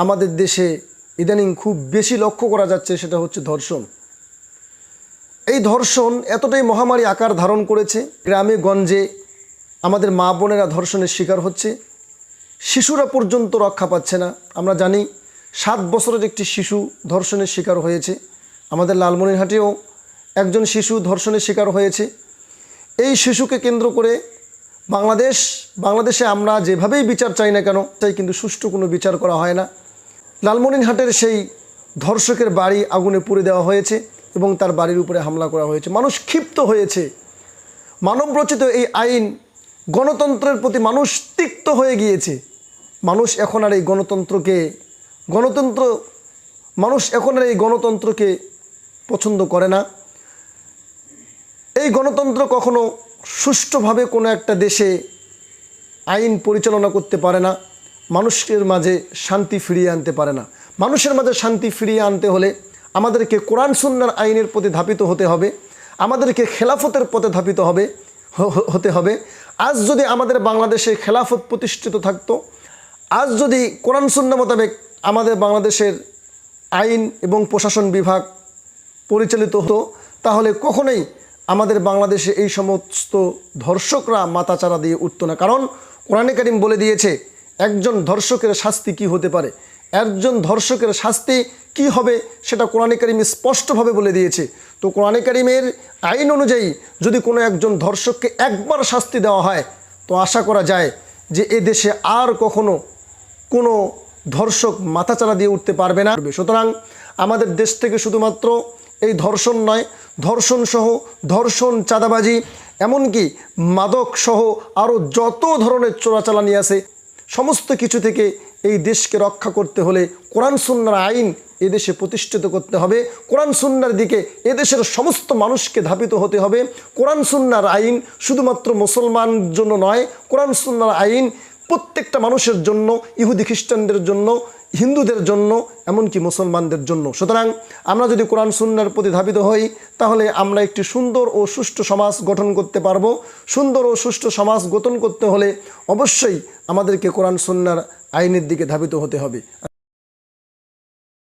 আমাদের দেশে ইদানিং খুব বেশি লক্ষ্য করা যাচ্ছে, সেটা হচ্ছে ধর্ষণ। এই ধর্ষণ এতটাই মহামারী আকার ধারণ করেছে, গ্রামে গঞ্জে আমাদের মা বোনেরা ধর্ষণের শিকার হচ্ছে, শিশুরা পর্যন্ত রক্ষা পাচ্ছে না। আমরা জানি 7 বছরের একটি শিশু ধর্ষণের শিকার হয়েছে। আমাদের লালমনিরহাটেও একজন শিশু ধর্ষণের শিকার হয়েছে। এই শিশুকে কেন্দ্র করে বাংলাদেশে আমরা যেভাবেই বিচার চাই না কেন, তাই কিন্তু সুষ্ঠু কোনো বিচার করা হয় না। লালমনিরহাটের সেই ধর্ষকের বাড়ি আগুনে পুড়ে দেওয়া হয়েছে এবং তার বাড়ির উপরে হামলা করা হয়েছে। মানুষ ক্ষিপ্ত হয়েছে। মানবরচিত এই আইন, গণতন্ত্রের প্রতি মানুষ তিক্ত হয়ে গিয়েছে। মানুষ এখন আর এই গণতন্ত্রকে পছন্দ করে না। এই গণতন্ত্র কখনো সুষ্ঠুভাবে কোনো একটা দেশে আইন পরিচালনা করতে পারে না, মানুষের মাঝে শান্তি ফিরিয়ে আনতে পারে না। মানুষের মাঝে শান্তি ফিরিয়ে আনতে হলে আমাদেরকে কোরআন সুন্নাহর আইনের প্রতি ধাবিত হতে হবে, আমাদেরকে খেলাফতের পথে ধাবিত হতে হবে। আজ যদি আমাদের বাংলাদেশে খেলাফত প্রতিষ্ঠিত থাকতো, আজ যদি কোরআন সুন্নাহ মোতাবেক আমাদের বাংলাদেশের আইন এবং প্রশাসন বিভাগ পরিচালিত হতো, তাহলে কখনোই আমাদের বাংলাদেশে এই সমস্ত ধর্ষকরা মাথাচাড়া দিয়ে উঠতো না। কারণ কোরআনে কারীম বলে দিয়েছে একজন ধর্ষকের শাস্তি কি হতে পারে, একজন ধর্ষকের শাস্তি কি হবে সেটা কোরআনে কারীম স্পষ্টভাবে বলে দিয়েছে। তো কোরআনে কারীমের আইন অনুযায়ী যদি কোনো একজন ধর্ষককে একবার শাস্তি দেওয়া হয়, তো আশা করা যায় যে এ দেশে আর কখনো কোনো ধর্ষক মাথাচাড়া দিয়ে উঠতে পারবে না। সুতরাং আমাদের দেশ থেকে শুধুমাত্র এই ধর্ষণ নয়, ধর্ষণ সহ ধর্ষণ, চাঁদাবাজি, এমনকি মাদক সহ আরও যত ধরনের চোরাচালানি আছে, সমস্ত কিছু থেকে এই দেশকে রক্ষা করতে হলে কোরআন সুন্নাহর আইন এদেশে প্রতিষ্ঠিত করতে হবে। কোরআন সুন্নাহর দিকে এদেশের সমস্ত মানুষকে ধাবিত হতে হবে। কোরআন সুন্নাহর আইন শুধুমাত্র মুসলমানের জন্য নয়, কোরআন সুন্নাহর আইন প্রত্যেকটা মানুষের জন্য, ইহুদি খ্রিস্টানদের জন্য, হিন্দুদের জন্য, এমনকি মুসলমানদের জন্য। সুতরাং আমরা যদি কোরআন সুন্নাহর প্রতি ধাবিত হই, তাহলে আমরা একটি সুন্দর ও সুষ্ঠু সমাজ গঠন করতে পারব। সুন্দর ও সুষ্ঠু সমাজ গঠন করতে হলে অবশ্যই আমাদেরকে কোরআন সুন্নাহর আইনের দিকে ধাবিত হতে হবে।